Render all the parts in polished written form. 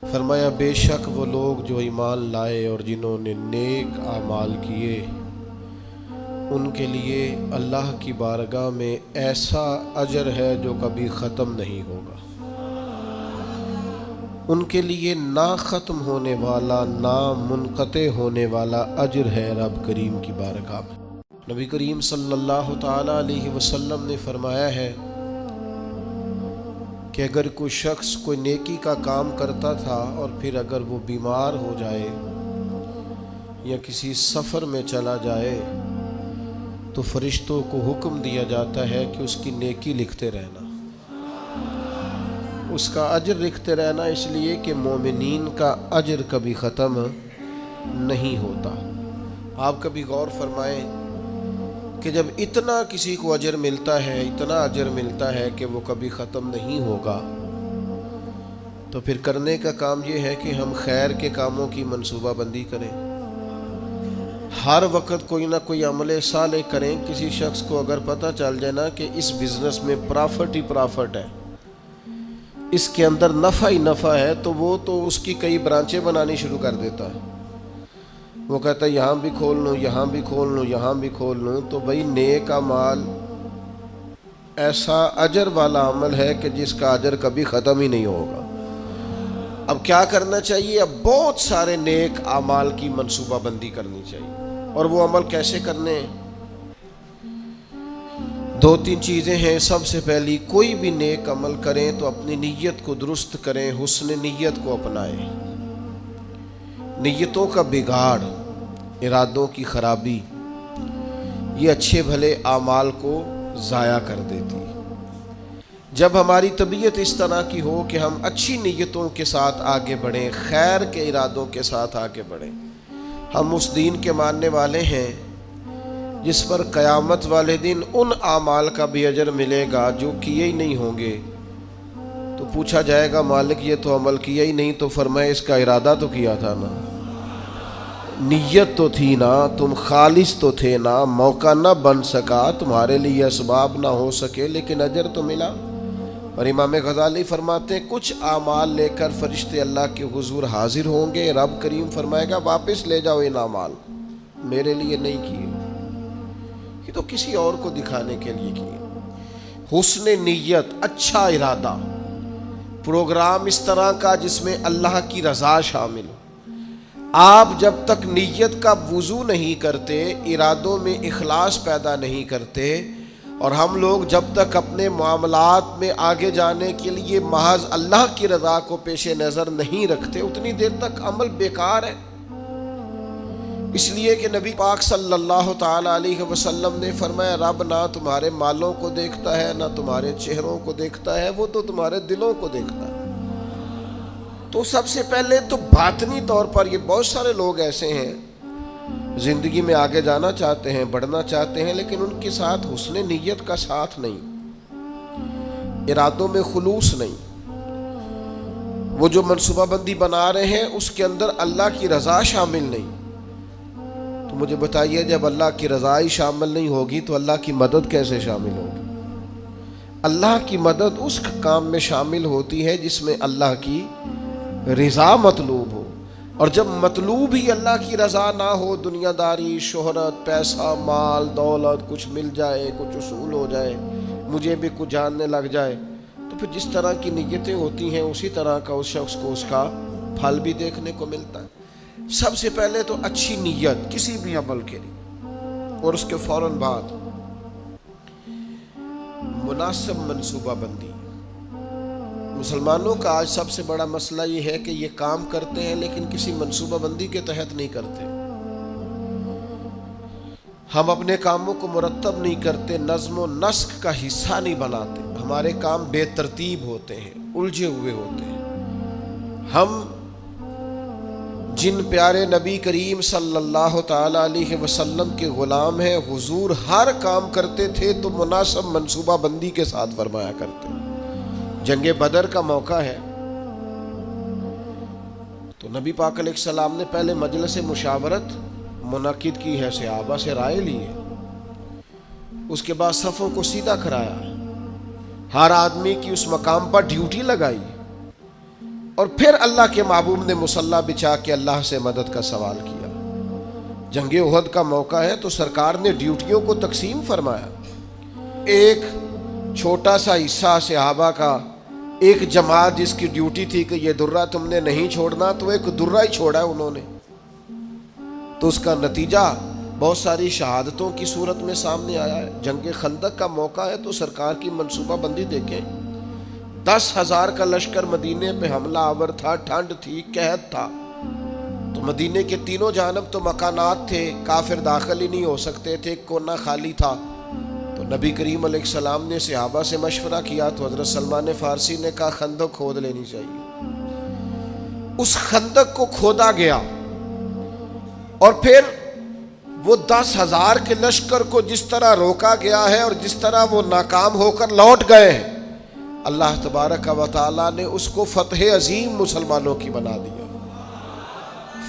فرمایا بے شک وہ لوگ جو ایمان لائے اور جنہوں نے نیک اعمال کیے ان کے لیے اللہ کی بارگاہ میں ایسا اجر ہے جو کبھی ختم نہیں ہوگا۔ ان کے لیے نہ ختم ہونے والا نہ منقطع ہونے والا اجر ہے رب کریم کی بارگاہ میں۔ نبی کریم صلی اللہ تعالی علیہ وسلم نے فرمایا ہے کہ اگر کوئی شخص کوئی نیکی کا کام کرتا تھا اور پھر اگر وہ بیمار ہو جائے یا کسی سفر میں چلا جائے تو فرشتوں کو حکم دیا جاتا ہے کہ اس کی نیکی لکھتے رہنا، اس کا اجر لکھتے رہنا، اس لیے کہ مومنین کا اجر کبھی ختم نہیں ہوتا۔ آپ کبھی غور فرمائیں کہ جب اتنا کسی کو اجر ملتا ہے، اتنا اجر ملتا ہے کہ وہ کبھی ختم نہیں ہوگا، تو پھر کرنے کا کام یہ ہے کہ ہم خیر کے کاموں کی منصوبہ بندی کریں، ہر وقت کوئی نہ کوئی عمل صالح کریں۔ کسی شخص کو اگر پتہ چل جائے نا کہ اس بزنس میں پرافٹ ہی پرافٹ ہے، اس کے اندر نفع ہی نفع ہے، تو وہ تو اس کی کئی برانچیں بنانی شروع کر دیتا ہے۔ وہ کہتا ہے یہاں بھی کھول لوں، یہاں بھی کھول لوں، یہاں بھی کھول لوں۔ تو بھائی نیک اعمال ایسا اجر والا عمل ہے کہ جس کا اجر کبھی ختم ہی نہیں ہوگا۔ اب کیا کرنا چاہیے؟ اب بہت سارے نیک اعمال کی منصوبہ بندی کرنی چاہیے۔ اور وہ عمل کیسے کرنے ہیں؟ دو تین چیزیں ہیں۔ سب سے پہلی، کوئی بھی نیک عمل کریں تو اپنی نیت کو درست کریں، حسن نیت کو اپنائیں۔ نیتوں کا بگاڑ، ارادوں کی خرابی، یہ اچھے بھلے اعمال کو ضائع کر دیتی ہے۔ جب ہماری طبیعت اس طرح کی ہو کہ ہم اچھی نیتوں کے ساتھ آگے بڑھیں، خیر کے ارادوں کے ساتھ آگے بڑھیں، ہم اس دین کے ماننے والے ہیں جس پر قیامت والے دن ان اعمال کا بھی اجر ملے گا جو کیے ہی نہیں ہوں گے۔ تو پوچھا جائے گا مالک یہ تو عمل کیا ہی نہیں، تو فرمائے اس کا ارادہ تو کیا تھا نا، نیت تو تھی نا، تم خالص تو تھے نا، موقع نہ بن سکا، تمہارے لیے اسباب نہ ہو سکے، لیکن اجر تو ملا۔ اور امام غزالی فرماتے ہیں کچھ اعمال لے کر فرشتے اللہ کے حضور حاضر ہوں گے، رب کریم فرمائے گا واپس لے جاؤ ان اعمال کو، میرے لیے نہیں کیے، یہ تو کسی اور کو دکھانے کے لیے کیے۔ حسن نیت، اچھا ارادہ، پروگرام اس طرح کا جس میں اللہ کی رضا شامل ہو۔ آپ جب تک نیت کا وضو نہیں کرتے، ارادوں میں اخلاص پیدا نہیں کرتے، اور ہم لوگ جب تک اپنے معاملات میں آگے جانے کے لیے محض اللہ کی رضا کو پیش نظر نہیں رکھتے، اتنی دیر تک عمل بیکار ہے۔ اس لیے کہ نبی پاک صلی اللہ تعالی علیہ وسلم نے فرمایا رب نہ تمہارے مالوں کو دیکھتا ہے نہ تمہارے چہروں کو دیکھتا ہے، وہ تو تمہارے دلوں کو دیکھتا ہے۔ تو سب سے پہلے تو باطنی طور پر یہ بہت سارے لوگ ایسے ہیں زندگی میں آگے جانا چاہتے ہیں، بڑھنا چاہتے ہیں، لیکن ان کے ساتھ حسن نیت کا ساتھ نہیں، ارادوں میں خلوص نہیں۔ وہ جو منصوبہ بندی بنا رہے ہیں اس کے اندر اللہ کی رضا شامل نہیں۔ تو مجھے بتائیے جب اللہ کی رضا ہی شامل نہیں ہوگی تو اللہ کی مدد کیسے شامل ہوگی؟ اللہ کی مدد اس کام میں شامل ہوتی ہے جس میں اللہ کی رضا مطلوب ہو، اور جب مطلوب ہی اللہ کی رضا نہ ہو، دنیا داری، شہرت، پیسہ، مال، دولت، کچھ مل جائے، کچھ اصول ہو جائے، مجھے بھی کچھ جاننے لگ جائے، تو پھر جس طرح کی نیتیں ہوتی ہیں اسی طرح کا اس شخص کو اس کا پھل بھی دیکھنے کو ملتا ہے۔ سب سے پہلے تو اچھی نیت کسی بھی عمل کے لیے، اور اس کے فوراً بعد مناسب منصوبہ بندی۔ مسلمانوں کا آج سب سے بڑا مسئلہ یہ ہے کہ یہ کام کرتے ہیں لیکن کسی منصوبہ بندی کے تحت نہیں کرتے۔ ہم اپنے کاموں کو مرتب نہیں کرتے، نظم و نسق کا حصہ نہیں بناتے، ہمارے کام بے ترتیب ہوتے ہیں، الجھے ہوئے ہوتے ہیں۔ ہم جن پیارے نبی کریم صلی اللہ تعالی علیہ وسلم کے غلام ہیں، حضور ہر کام کرتے تھے تو مناسب منصوبہ بندی کے ساتھ فرمایا کرتے۔ جنگ بدر کا موقع ہے تو نبی پاک علیہ السلام نے پہلے مجلس مشاورت منعقد کی ہے، صحابہ سے رائے لی ہے، اس کے بعد صفوں کو سیدھا کرایا، ہر آدمی کی اس مقام پر ڈیوٹی لگائی، اور پھر اللہ کے محبوب نے مصلی بچھا کے اللہ سے مدد کا سوال کیا۔ جنگ احد کا موقع ہے تو سرکار نے ڈیوٹیوں کو تقسیم فرمایا۔ ایک چھوٹا سا حصہ صحابہ کا، ایک جماعت جس کی ڈیوٹی تھی کہ یہ درہ تم نے نہیں چھوڑنا، تو ایک درہ ہی چھوڑا ہے انہوں نے، تو اس کا نتیجہ بہت ساری شہادتوں کی صورت میں سامنے آیا ہے۔ جنگ خندق کا موقع ہے تو سرکار کی منصوبہ بندی دیکھیں، 10,000 کا لشکر مدینے پہ حملہ آور تھا، ٹھنڈ تھی، قحط تھا، تو مدینے کے تینوں جانب تو مکانات تھے، کافر داخل ہی نہیں ہو سکتے تھے، کونا خالی تھا۔ تو نبی کریم علیہ السلام نے صحابہ سے مشورہ کیا تو حضرت سلمان فارسی نے کہا خندق کھود لینی چاہیے۔ اس خندق کو کھودا گیا، اور پھر وہ 10,000 کے لشکر کو جس طرح روکا گیا ہے اور جس طرح وہ ناکام ہو کر لوٹ گئے ہیں، اللہ تبارک و تعالیٰ نے اس کو فتح عظیم مسلمانوں کی بنا دیا۔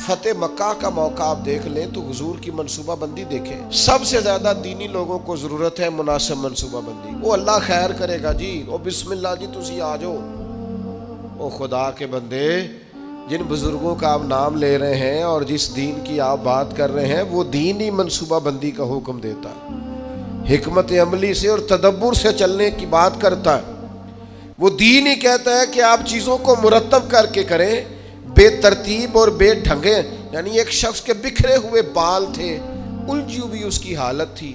فتح مکہ کا موقع آپ دیکھ لیں تو حضور کی منصوبہ بندی دیکھیں، سب سے زیادہ دینی لوگوں کو ضرورت ہے مناسب منصوبہ بندی۔ وہ اللہ خیر کرے گا جی، وہ بسم اللہ جی تسی آ جاؤ۔ وہ خدا کے بندے، جن بزرگوں کا آپ نام لے رہے ہیں اور جس دین کی آپ بات کر رہے ہیں، وہ دین ہی منصوبہ بندی کا حکم دیتا ہے، حکمت عملی سے اور تدبر سے چلنے کی بات کرتا ہے۔ وہ دین ہی کہتا ہے کہ آپ چیزوں کو مرتب کر کے کریں، بے ترتیب اور بے ڈھنگے، یعنی ایک شخص کے بکھرے ہوئے بال تھے، الجھی ہوئی اس کی حالت تھی،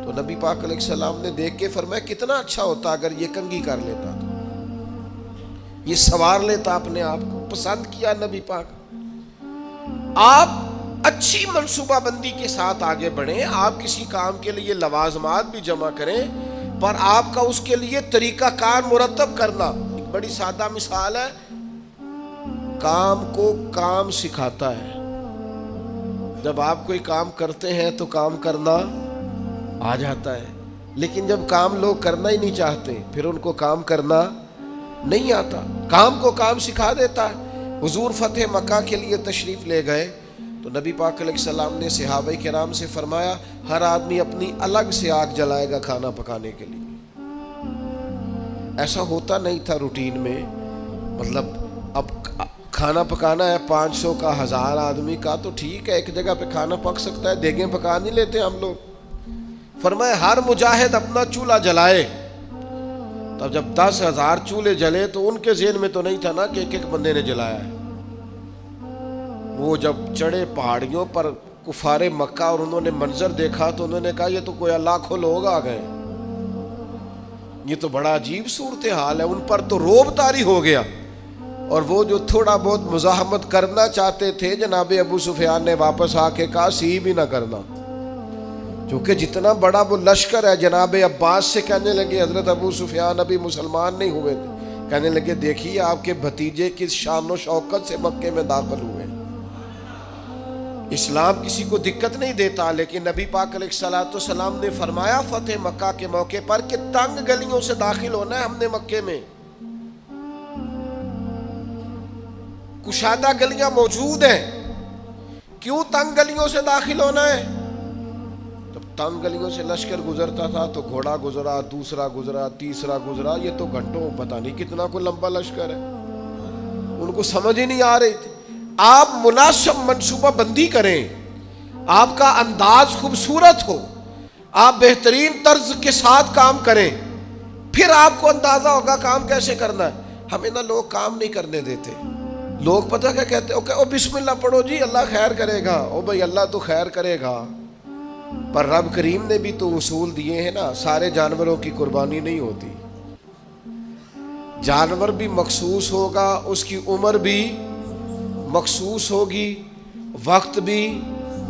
تو نبی پاک علیہ السلام نے دیکھ کے فرمایا کتنا اچھا ہوتا اگر یہ کنگھی کر لیتا، تو یہ سوار لیتا اپنے آپ کو۔ پسند کیا نبی پاک۔ آپ اچھی منصوبہ بندی کے ساتھ آگے بڑھیں، آپ کسی کام کے لیے لوازمات بھی جمع کریں، پر آپ کا اس کے لیے طریقہ کار مرتب کرنا۔ ایک بڑی سادہ مثال ہے، کام کو کام سکھاتا ہے۔ جب آپ کوئی کام کرتے ہیں تو کام کرنا آ جاتا ہے، لیکن جب کام لوگ کرنا ہی نہیں چاہتے پھر ان کو کام کرنا نہیں آتا۔ کام کو کام سکھا دیتا ہے۔ حضور فتح مکہ کے لیے تشریف لے گئے تو نبی پاک علیہ السلام نے صحابہ کرام سے فرمایا ہر آدمی اپنی الگ سے آگ جلائے گا کھانا پکانے کے لیے۔ ایسا ہوتا نہیں تھا روٹین میں، مطلب اب کھانا پکانا ہے 500 کا 1000 آدمی کا تو ٹھیک ہے، ایک جگہ پہ کھانا پک سکتا ہے، دیگیں پکا نہیں لیتے ہم لوگ۔ فرمایا ہر مجاہد اپنا چولہا جلائے۔ تب جب 10,000 چولہے جلے تو ان کے ذہن میں تو نہیں تھا نا کہ ایک ایک بندے نے جلایا ہے۔ وہ جب چڑھے پہاڑیوں پر کفار مکہ اور انہوں نے منظر دیکھا تو انہوں نے کہا یہ تو کوئی لاکھوں لوگ آ گئے، یہ تو بڑا عجیب صورتحال ہے۔ ان پر تو روب طاری ہو گیا، اور وہ جو تھوڑا بہت مزاحمت کرنا چاہتے تھے جناب ابو سفیان نے واپس آ کے کہا سی بھی نہ کرنا، کیونکہ جتنا بڑا وہ لشکر ہے۔ جناب عباس سے کہنے لگے حضرت ابو سفیان ابھی مسلمان نہیں ہوئے تھے، کہنے لگے دیکھیے آپ کے بھتیجے کس شان و شوکت سے مکے میں داخل ہوئے۔ اسلام کسی کو دقت نہیں دیتا، لیکن نبی پاک علیہ الصلوۃ والسلام نے فرمایا فتح مکہ کے موقع پر کہ تنگ گلیوں سے داخل ہونا ہے ہم نے مکے میں، کشادہ گلیاں موجود ہیں، کیوں تنگ گلیوں سے داخل ہونا ہے؟ جب تنگ گلیوں سے لشکر گزرتا تھا تو گھوڑا گزرا، دوسرا گزرا، تیسرا گزرا، یہ تو گھنٹوں پتہ نہیں کتنا کوئی لمبا لشکر ہے، ان کو سمجھ ہی نہیں آ رہی تھی۔ آپ مناسب منصوبہ بندی کریں، آپ کا انداز خوبصورت ہو، آپ بہترین طرز کے ساتھ کام کریں، پھر آپ کو اندازہ ہوگا کام کیسے کرنا ہے۔ ہمیں نہ لوگ کام نہیں کرنے دیتے، لوگ پتہ کیا کہتے ہیں، او بسم اللہ پڑھو جی اللہ خیر کرے گا، او بھائی اللہ تو خیر کرے گا، پر رب کریم نے بھی تو اصول دیے ہیں نا، سارے جانوروں کی قربانی نہیں ہوتی، جانور بھی مخصوص ہوگا، اس کی عمر بھی مخصوص ہوگی، وقت بھی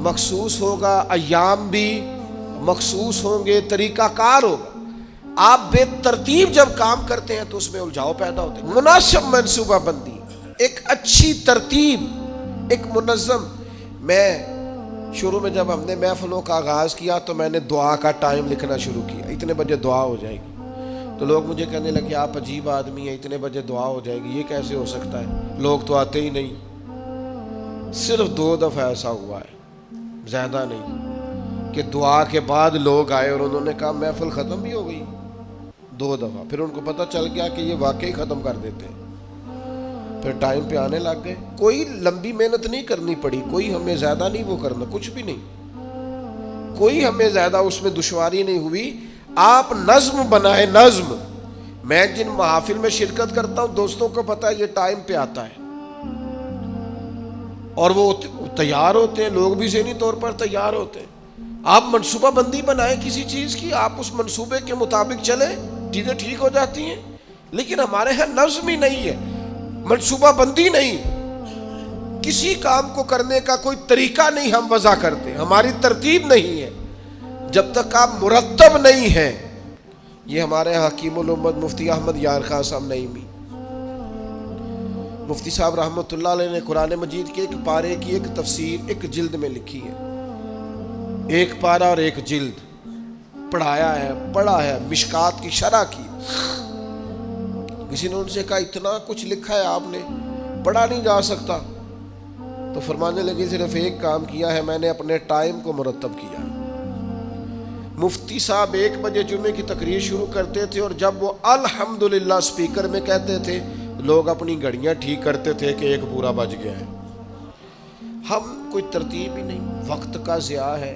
مخصوص ہوگا، ایام بھی مخصوص ہوں گے، طریقہ کار ہوگا۔ آپ بے ترتیب جب کام کرتے ہیں تو اس میں الجھاؤ پیدا ہوتے ہیں۔ مناسب منصوبہ بندی، ایک اچھی ترتیب، ایک منظم۔ میں شروع میں جب ہم نے محفلوں کا آغاز کیا تو میں نے دعا کا ٹائم لکھنا شروع کیا، اتنے بجے دعا ہو جائے گی، تو لوگ مجھے کہنے لگے آپ عجیب آدمی ہیں، اتنے بجے دعا ہو جائے گی، یہ کیسے ہو سکتا ہے، لوگ تو آتے ہی نہیں۔ صرف 2 دفعہ ایسا ہوا ہے، زیادہ نہیں، کہ دعا کے بعد لوگ آئے اور انہوں نے کہا محفل ختم بھی ہو گئی، 2 دفعہ۔ پھر ان کو پتہ چل گیا کہ یہ واقعی ختم کر دیتے ہیں۔ پھر ٹائم پہ آنے لگ گئے. کوئی لمبی محنت نہیں کرنی پڑی, کوئی ہمیں زیادہ نہیں وہ کرنا, کچھ بھی نہیں, کوئی ہمیں زیادہ اس میں دشواری نہیں ہوئی. آپ نظم بنائیں, نظم. میں جن محافل میں شرکت کرتا ہوں دوستوں کو پتا ہے یہ ٹائم پہ آتا ہے اور وہ تیار ہوتے ہیں, لوگ بھی ذہنی طور پر تیار ہوتے ہیں. آپ منصوبہ بندی بنائیں کسی چیز کی, آپ اس منصوبے کے مطابق چلیں, چیزیں ٹھیک ہو جاتی ہیں. لیکن ہمارے ہاں نظم ہی نہیں ہے, منصوبہ بندی نہیں, کسی کام کو کرنے کا کوئی طریقہ نہیں ہم وضع کرتے, ہماری ترتیب نہیں ہے. جب تک آپ مرتب نہیں ہیں. یہ ہمارے حکیم الامت مفتی احمد یار خان صاحب نعیمی, مفتی صاحب رحمۃ اللہ علیہ نے قرآن مجید کے ایک پارے کی ایک تفسیر ایک جلد میں لکھی ہے, ایک پارہ اور ایک جلد پڑھایا ہے, پڑھا ہے, مشکات کی شرح کی. کسی نے ان سے کہا اتنا کچھ لکھا ہے آپ نے, پڑھا نہیں جا سکتا. تو فرمانے لگے صرف ایک کام کیا ہے, میں نے اپنے ٹائم کو مرتب کیا. مفتی صاحب 1 بجے جمعے کی تقریر شروع کرتے تھے اور جب وہ الحمدللہ سپیکر میں کہتے تھے لوگ اپنی گھڑیاں ٹھیک کرتے تھے کہ 1 پورا بج گیا ہے. ہم کوئی ترتیب ہی نہیں, وقت کا ضیاع ہے.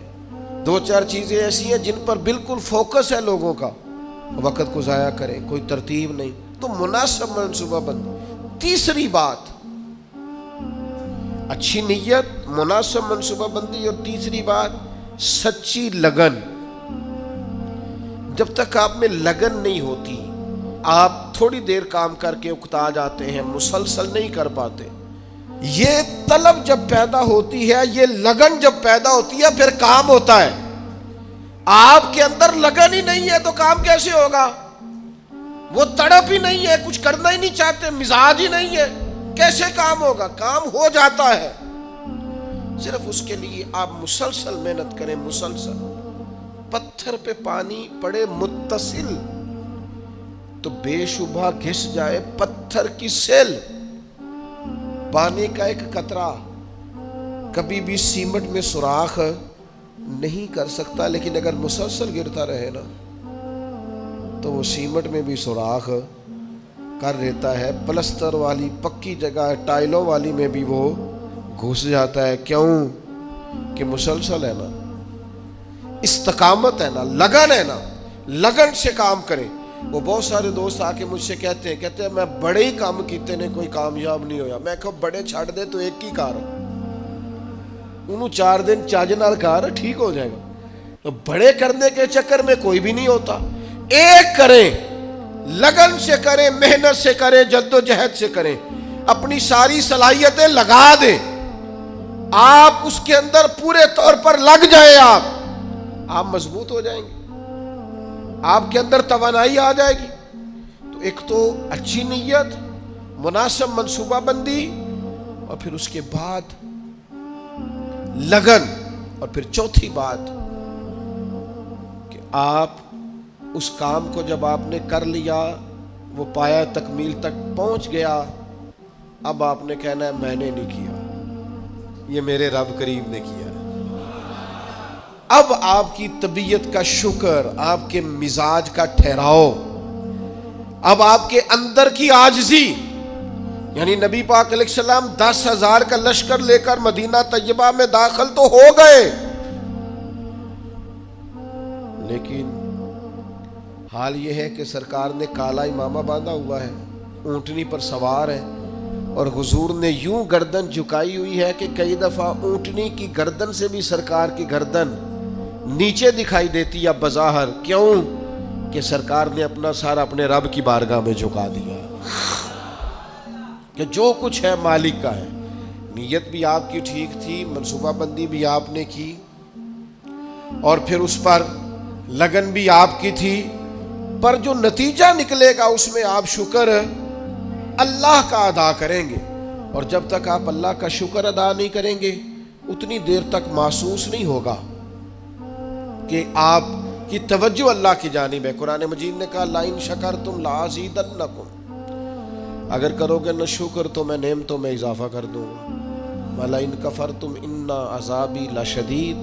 2-4 چیزیں ایسی ہیں جن پر بالکل فوکس ہے لوگوں کا, وقت کو ضائع کریں, کوئی ترتیب نہیں. تو مناسب منصوبہ بندی. تیسری بات اچھی نیت, مناسب منصوبہ بندی, اور تیسری بات سچی لگن. جب تک آپ میں لگن نہیں ہوتی آپ تھوڑی دیر کام کر کے اکتا جاتے ہیں, مسلسل نہیں کر پاتے. یہ طلب جب پیدا ہوتی ہے, یہ لگن جب پیدا ہوتی ہے پھر کام ہوتا ہے. آپ کے اندر لگن ہی نہیں ہے تو کام کیسے ہوگا؟ وہ تڑپ ہی نہیں ہے, کچھ کرنا ہی نہیں چاہتے, مزاج ہی نہیں ہے, کیسے کام ہوگا؟ کام ہو جاتا ہے. صرف اس کے لیے آپ مسلسل محنت کریں, مسلسل. پتھر پہ پانی پڑے متصل تو بے شبہ گھس جائے پتھر کی سیل. پانی کا ایک قطرہ کبھی بھی سیمنٹ میں سوراخ نہیں کر سکتا, لیکن اگر مسلسل گرتا رہے نا تو وہ سیمنٹ میں بھی سوراخ کر دیتا ہے. پلستر والی پکی جگہ, ٹائلوں والی میں بھی وہ گھس جاتا ہے. کیوں؟ کہ مسلسل ہے نا, استقامت ہے نا, لگن ہے نا. لگن سے کام کریں. وہ بہت سارے دوست آ کے مجھ سے کہتے ہیں میں بڑے ہی کام کیتے نے کوئی کامیاب نہیں ہویا. میں کہو بڑے چھڑ دے تو ایک ہی کار, انہوں 4 دن چاج نال کار ٹھیک ہو جائے گا. تو بڑے کرنے کے چکر میں کوئی بھی نہیں ہوتا. ایک کریں, لگن سے کریں, محنت سے کریں, جد و جہد سے کریں, اپنی ساری صلاحیتیں لگا دیں. آپ اس کے اندر پورے طور پر لگ جائیں, آپ مضبوط ہو جائیں گے, آپ کے اندر توانائی آ جائے گی. تو ایک تو اچھی نیت, مناسب منصوبہ بندی, اور پھر اس کے بعد لگن, اور پھر چوتھی بات کہ آپ اس کام کو جب آپ نے کر لیا, وہ پایا تکمیل تک پہنچ گیا, اب آپ نے کہنا ہے میں نے نہیں کیا, یہ میرے رب کریم نے کیا. اب آپ کی طبیعت کا شکر, آپ کے مزاج کا ٹھہراؤ, اب آپ کے اندر کی عاجزی. یعنی نبی پاک علیہ السلام 10,000 کا لشکر لے کر مدینہ طیبہ میں داخل تو ہو گئے, لیکن حال یہ ہے کہ سرکار نے کالا امامہ باندھا ہوا ہے, اونٹنی پر سوار ہے, اور حضور نے یوں گردن جھکائی ہوئی ہے کہ کئی دفعہ اونٹنی کی گردن سے بھی سرکار کی گردن نیچے دکھائی دیتی یا بظاہر. کیوں؟ کہ سرکار نے اپنا سارا اپنے رب کی بارگاہ میں جھکا دیا کہ جو کچھ ہے مالک کا ہے. نیت بھی آپ کی ٹھیک تھی, منصوبہ بندی بھی آپ نے کی, اور پھر اس پر لگن بھی آپ کی تھی, پر جو نتیجہ نکلے گا اس میں آپ شکر اللہ کا ادا کریں گے. اور جب تک آپ اللہ کا شکر ادا نہیں کریں گے اتنی دیر تک محسوس نہیں ہوگا کہ آپ کی توجہ اللہ کی جانب ہے. قرآن مجید نے کہا لَئِن شَكَرْتُمْ لَأَزِيدَنَّكُمْ, اگر کرو گے نہ شکر تو میں نعمتوں میں اضافہ کر دوں گا. وَلَئِن كَفَرْتُمْ إِنَّ عَذَابِي لَشَدِيدٌ,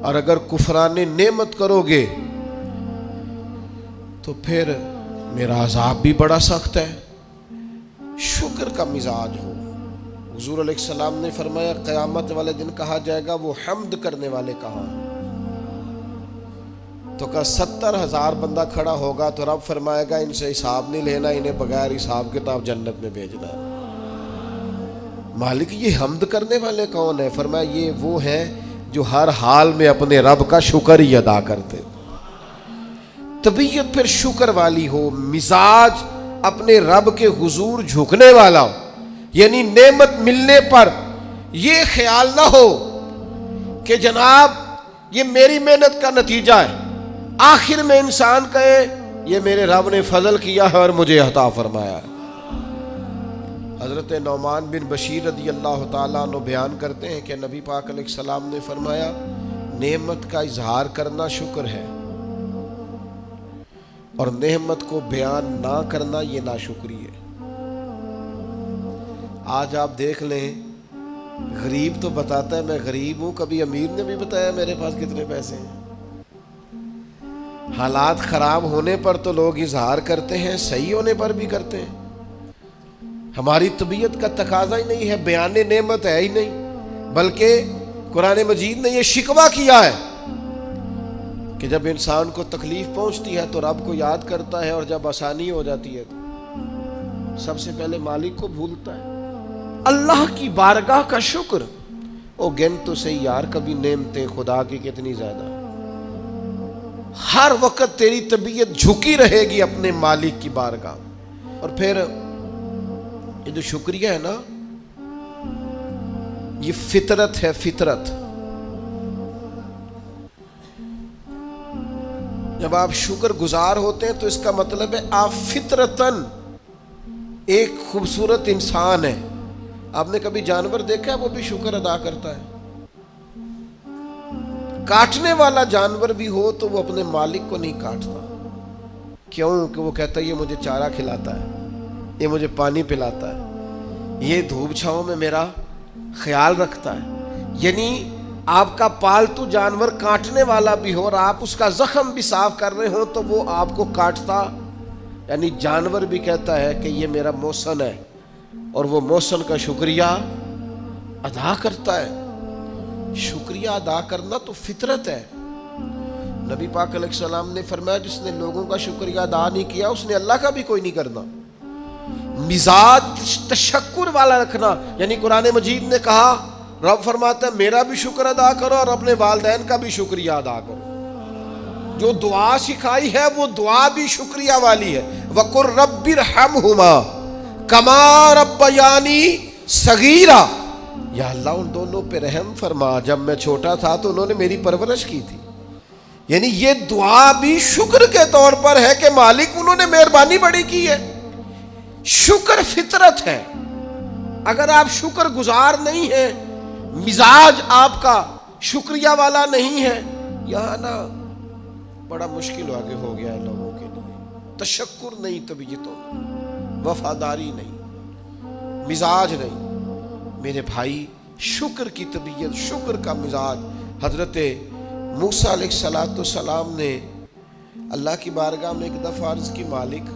اور اگر کفران نعمت کرو گے تو پھر میرا عذاب بھی بڑا سخت ہے. شکر کا مزاج ہو۔ حضور علیہ السلام نے فرمایا قیامت والے دن کہا جائے گا وہ حمد کرنے والے کہاں ہیں؟ تو کہا 70,000 بندہ کھڑا ہوگا تو رب فرمائے گا ان سے حساب نہیں لینا، انہیں بغیر حساب کتاب جنت میں بھیجنا ہے۔ مالک یہ حمد کرنے والے کون ہیں؟ فرمایا یہ وہ ہیں جو ہر حال میں اپنے رب کا شکر ہی ادا کرتے۔ طبیعت پھر شکر والی ہو، مزاج اپنے رب کے حضور جھکنے والا ہو، یعنی نعمت ملنے پر یہ خیال نہ ہو کہ جناب یہ میری محنت کا نتیجہ ہے، آخر میں انسان کہے یہ میرے رب نے فضل کیا ہے اور مجھے عطا فرمایا ہے۔ حضرت نعمان بن بشیر رضی اللہ تعالیٰ عنہ بیان کرتے ہیں کہ نبی پاک علیہ السلام نے فرمایا نعمت کا اظہار کرنا شکر ہے اور نعمت کو بیان نہ کرنا یہ ناشکری ہے۔ آج آپ دیکھ لیں، غریب تو بتاتا ہے میں غریب ہوں، کبھی امیر نے بھی بتایا میرے پاس کتنے پیسے ہیں۔ حالات خراب ہونے پر تو لوگ اظہار کرتے ہیں، صحیح ہونے پر بھی کرتے ہیں۔ ہماری طبیعت کا تقاضا ہی نہیں ہے، بیان نعمت ہے ہی نہیں، بلکہ قرآن مجید نے یہ شکوہ کیا ہے کہ جب انسان کو تکلیف پہنچتی ہے تو رب کو یاد کرتا ہے، اور جب آسانی ہو جاتی ہے تو سب سے پہلے مالک کو بھولتا ہے۔ اللہ کی بارگاہ کا شکر، او گن تو صحیح یار کبھی نعمتیں خدا کی کتنی زیادہ، ہر وقت تیری طبیعت جھکی رہے گی اپنے مالک کی بارگاہ۔ اور پھر یہ جو شکریہ ہے نا، یہ فطرت ہے، فطرت۔ جب آپ شکر گزار ہوتے ہیں تو اس کا مطلب ہے آپ فطرتاً ایک خوبصورت انسان ہے۔ آپ نے کبھی جانور دیکھا ہے وہ بھی شکر ادا کرتا ہے؟ کاٹنے والا جانور بھی ہو تو وہ اپنے مالک کو نہیں کاٹتا، کیوں کہ وہ کہتا ہے یہ مجھے چارہ کھلاتا ہے، یہ مجھے پانی پلاتا ہے، یہ دھوپ چھاؤں میں میرا خیال رکھتا ہے۔ یعنی آپ کا پالتو جانور کاٹنے والا بھی ہو اور آپ اس کا زخم بھی صاف کر رہے ہوں تو وہ آپ کو کاٹتا، یعنی جانور بھی کہتا ہے کہ یہ میرا محسن ہے اور وہ محسن کا شکریہ ادا کرتا ہے۔ شکریہ ادا کرنا تو فطرت ہے۔ نبی پاک علیہ السلام نے فرمایا جس نے لوگوں کا شکریہ ادا نہیں کیا اس نے اللہ کا بھی کوئی نہیں کرنا۔ مزاج تشکر والا رکھنا، یعنی قرآن مجید نے کہا، رب فرماتا ہے میرا بھی شکر ادا کرو اور اپنے والدین کا بھی شکریہ ادا کرو۔ جو دعا سکھائی ہے وہ دعا بھی شکریہ والی ہے۔ وَقُلْ رَبِّ ارْحَمْهُمَا كَمَا رَبَّيَانِي صَغِيرًا، یا اللہ ان دونوں پہ رحم فرما، جب میں چھوٹا تھا تو انہوں نے میری پرورش کی تھی۔ یعنی یہ دعا بھی شکر کے طور پر ہے کہ مالک انہوں نے مہربانی بڑی کی ہے۔ شکر فطرت ہے۔ اگر آپ شکر گزار نہیں ہیں، مزاج آپ کا شکریہ والا نہیں ہے، یہاں نا بڑا مشکل آگے ہو گیا ہے لوگوں کے لیے۔ تشکر نہیں طبیعتوں میں، وفاداری نہیں، مزاج نہیں۔ میرے بھائی شکر کی طبیعت، شکر کا مزاج۔ حضرت موسیٰ علیہ السلام نے اللہ کی بارگاہ میں ایک دفعہ عرض کی، مالک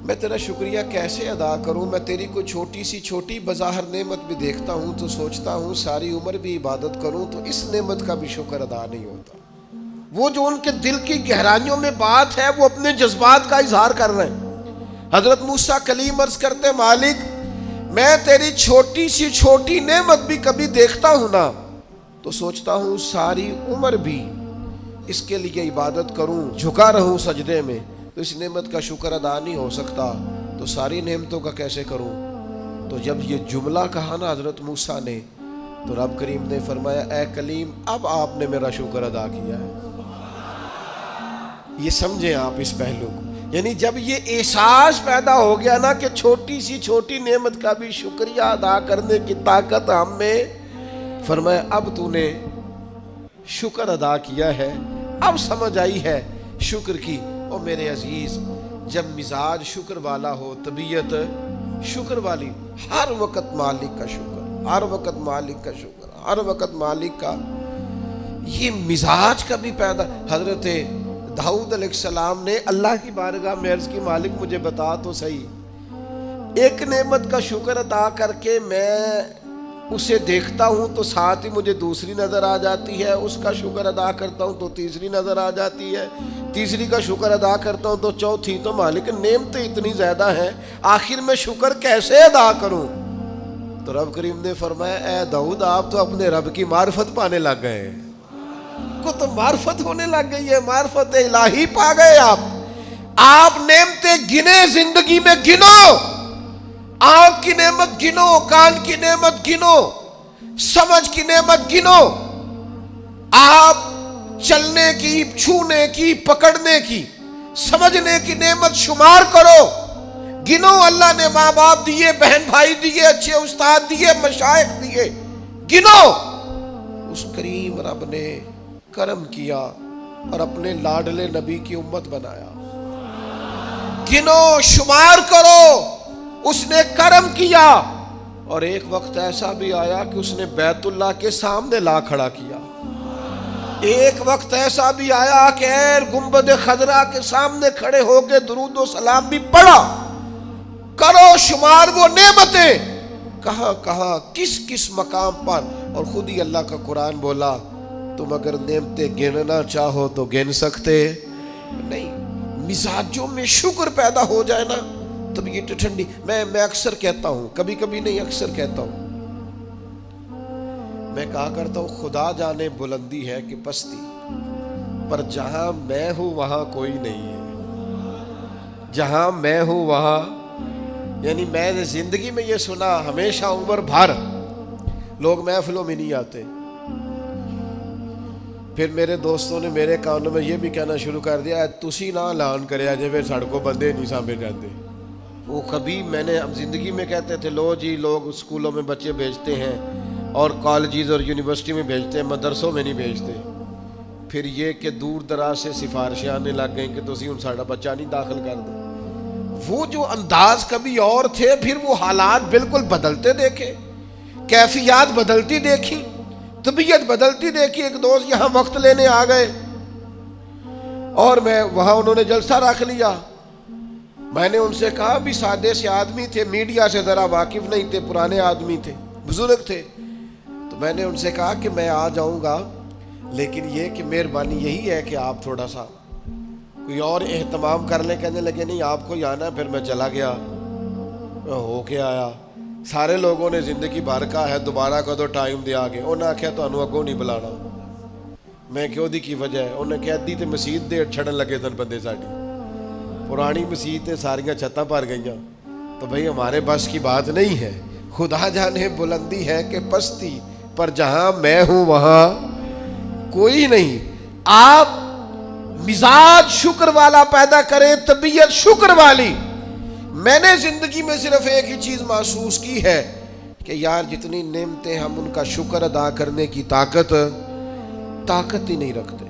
میں تیرا شکریہ کیسے ادا کروں؟ میں تیری کوئی چھوٹی سی چھوٹی بظاہر نعمت بھی دیکھتا ہوں تو سوچتا ہوں ساری عمر بھی عبادت کروں تو اس نعمت کا بھی شکر ادا نہیں ہوتا۔ وہ جو ان کے دل کی گہرائیوں میں بات ہے وہ اپنے جذبات کا اظہار کر رہے ہیں۔ حضرت موسیٰ کلیم عرض کرتے مالک میں تیری چھوٹی سی چھوٹی نعمت بھی کبھی دیکھتا ہوں نا تو سوچتا ہوں ساری عمر بھی اس کے لیے عبادت کروں، جھکا رہوں سجدے میں، تو اس نعمت کا شکر ادا نہیں ہو سکتا تو ساری نعمتوں کا کیسے کروں؟ تو جب یہ جملہ کہا نا حضرت موسیٰ نے تو رب کریم نے فرمایا اے کلیم اب آپ نے میرا شکر ادا کیا ہے۔ یہ سمجھیں آپ اس پہلو کو، یعنی جب یہ احساس پیدا ہو گیا نا کہ چھوٹی سی چھوٹی نعمت کا بھی شکریہ ادا کرنے کی طاقت ہم میں، فرمایا اب تو نے شکر ادا کیا ہے، اب سمجھ آئی ہے شکر کی۔ اور میرے عزیز جب مزاج شکر والا ہو، طبیعت شکر والی، ہر وقت مالک کا شکر، ہر وقت مالک کا شکر، ہر وقت مالک کا، یہ مزاج کا بھی پیدا۔ حضرت داؤد علیہ السلام نے اللہ کی بارگاہ میں عرض کی مالک مجھے بتا تو صحیح ایک نعمت کا شکر ادا کر کے میں اسے دیکھتا ہوں تو ساتھ ہی مجھے دوسری نظر آ جاتی ہے، اس کا شکر ادا کرتا ہوں تو تیسری نظر آ جاتی ہے، تیسری کا شکر ادا کرتا ہوں تو چوتھی۔ تو مالک نعمتیں اتنی زیادہ ہیں، آخر میں شکر کیسے ادا کروں؟ تو رب کریم نے فرمایا اے داؤد آپ تو اپنے رب کی معرفت پانے لگ گئے ہیں، کو تو معرفت ہونے لگ گئی ہے، معرفت الہی پا گئے آپ نعمتیں گنے، زندگی میں گنو، آنکھ کی نعمت گنو، کان کی نعمت گنو، سمجھ کی نعمت گنو، آپ چلنے کی، چھونے کی، پکڑنے کی، سمجھنے کی نعمت شمار کرو، گنو۔ اللہ نے ماں باپ دیے، بہن بھائی دیے، اچھے استاد دیے، مشائخ دیے، گنو۔ اس کریم رب نے کرم کیا اور اپنے لاڈلے نبی کی امت بنایا، گنو، شمار کرو، اس نے کرم کیا۔ اور ایک وقت ایسا بھی آیا کہ اس نے بیت اللہ کے سامنے لا کھڑا کیا، ایک وقت ایسا بھی آیا کہ گنبد خضرا کے سامنے کھڑے ہو کے درود و سلام بھی پڑھا۔ کرو شمار وہ نعمتیں کہاں کہاں، کس کس مقام پر، اور خود ہی اللہ کا قرآن بولا تم اگر نعمتیں گننا چاہو تو گن سکتے نہیں۔ مزاجوں میں شکر پیدا ہو جائے نا، طبیعت ٹھنڈی۔ میں اکثر کہتا ہوں، کبھی کبھی نہیں اکثر کہتا ہوں، میں کہا کرتا ہوں خدا جانے بلندی ہے کہ پستی، پر جہاں میں ہوں وہاں کوئی نہیں ہے، جہاں میں ہوں وہاں، یعنی میں نے زندگی میں یہ سنا ہمیشہ عمر بھر لوگ محفلوں میں نہیں آتے، پھر میرے دوستوں نے میرے کانوں میں یہ بھی کہنا شروع کر دیا تسی نہ اعلان کریا جے پھر سڑکوں بندے نہیں سامنے جاتے۔ وہ کبھی میں نے اب زندگی میں کہتے تھے لو جی لوگ اسکولوں میں بچے بھیجتے ہیں اور کالجز اور یونیورسٹی میں بھیجتے ہیں، مدرسوں میں نہیں بھیجتے، پھر یہ کہ دور دراز سے سفارشیں آنے لگ گئیں کہ تسی ان ساڑا بچہ نہیں داخل کر دیں۔ وہ جو انداز کبھی اور تھے، پھر وہ حالات بالکل بدلتے دیکھے، کیفیات بدلتی دیکھی، طبیعت بدلتی دیکھی۔ ایک دوست یہاں وقت لینے آ گئے اور میں وہاں، انہوں نے جلسہ رکھ لیا، میں نے ان سے کہا بھی سادے سے آدمی تھے، میڈیا سے ذرا واقف نہیں تھے، پرانے آدمی تھے، بزرگ تھے، تو میں نے ان سے کہا کہ میں آ جاؤں گا، لیکن یہ کہ مہربانی یہی ہے کہ آپ تھوڑا سا کوئی اور اہتمام کر لیں۔ کہنے لگے نہیں آپ کو ہی آنا ہے۔ پھر میں چلا گیا، ہو کے آیا، سارے لوگوں نے زندگی بھر کا ہے دوبارہ کا تو ٹائم دیا گیا، انہیں آخیا تو اگوں نہیں بلانا۔ میں کیوں دی کی وجہ ہے؟ انہیں کہہ دی تے مسیت دے چھڑن لگے سن بندے ساڑی، پرانی مسیت ساریاں چھتاں پر گئیاں، تو بھئی ہمارے بس کی بات نہیں ہے۔ خدا جانے بلندی ہے کہ پستی، پر جہاں میں ہوں وہاں کوئی نہیں۔ آپ مزاج شکر والا پیدا کریں، طبیعت شکر والی۔ میں نے زندگی میں صرف ایک ہی چیز محسوس کی ہے کہ یار جتنی نعمتیں ہم ان کا شکر ادا کرنے کی طاقت ہی نہیں رکھتے۔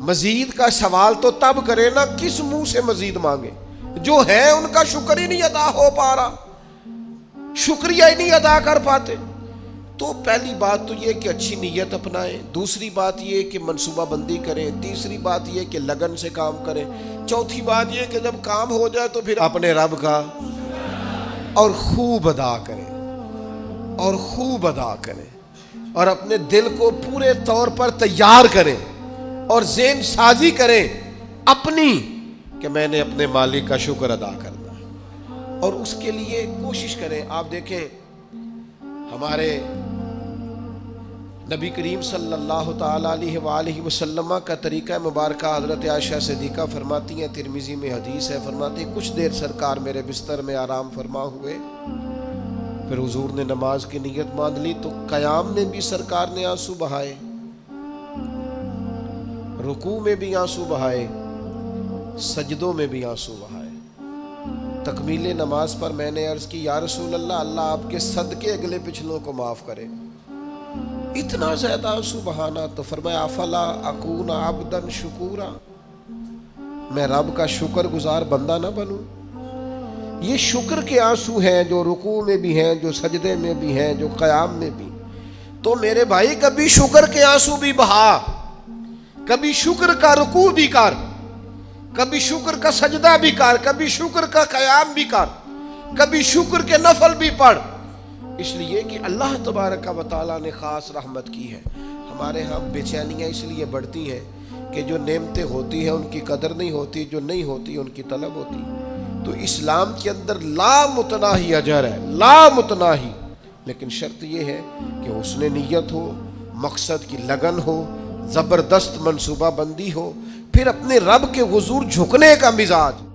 مزید کا سوال تو تب کرے نا، کس منہ سے مزید مانگے؟ جو ہے ان کا شکر ہی نہیں ادا ہو پا رہا، شکریہ ہی نہیں ادا کر پاتے۔ تو پہلی بات تو یہ کہ اچھی نیت اپنائیں، دوسری بات یہ کہ منصوبہ بندی کریں، تیسری بات یہ کہ لگن سے کام کریں، چوتھی بات یہ کہ جب کام ہو جائے تو پھر اپنے رب کا اور خوب ادا کریں، اور خوب ادا کریں، اور اپنے دل کو پورے طور پر تیار کریں اور ذہن سازی کریں اپنی کہ میں نے اپنے مالک کا شکر ادا کرنا ہے، اور اس کے لیے کوشش کریں۔ آپ دیکھیں ہمارے نبی کریم صلی اللہ تعالیٰ علیہ وآلہ وسلم کا طریقہ مبارکہ حضرت عائشہ صدیقہ فرماتی ہیں، ترمذی میں حدیث ہے، فرماتی ہیں کچھ دیر سرکار میرے بستر میں آرام فرما ہوئے، پھر حضور نے نماز کی نیت باندھ لی تو قیام میں بھی سرکار نے آنسو بہائے، رکوع میں بھی آنسو بہائے، سجدوں میں بھی آنسو بہائے۔ تکمیل نماز پر میں نے عرض کی یا رسول اللہ، اللہ آپ کے صدقے اگلے پچھلوں کو معاف کرے، اتنا زیادہ آنسو بہانا؟ تو فرمایا افلا اکون عبدا شکورا، میں رب کا شکر گزار بندہ نہ بنوں؟ یہ شکر کے آنسو ہیں جو رکوع میں بھی ہیں، جو سجدے میں بھی ہیں، جو قیام میں بھی۔ تو میرے بھائی کبھی شکر کے آنسو بھی بہا، کبھی شکر کا رکوع بھی کر، کبھی شکر کا سجدہ بھی کر، کبھی شکر کا قیام بھی کر۔ کبھی شکر کے نفل بھی پڑھ، اس لیے کہ اللہ تبارک و تعالیٰ نے خاص رحمت کی ہے۔ ہمارے ہاں بے چینیاں اس لیے بڑھتی ہیں کہ جو نعمتیں ہوتی ہیں ان کی قدر نہیں ہوتی، جو نہیں ہوتی ان کی طلب ہوتی۔ تو اسلام کے اندر لا متناہی اجر ہے، لا متناہی، لیکن شرط یہ ہے کہ حسن نیت ہو، مقصد کی لگن ہو، زبردست منصوبہ بندی ہو، پھر اپنے رب کے حضور جھکنے کا مزاج۔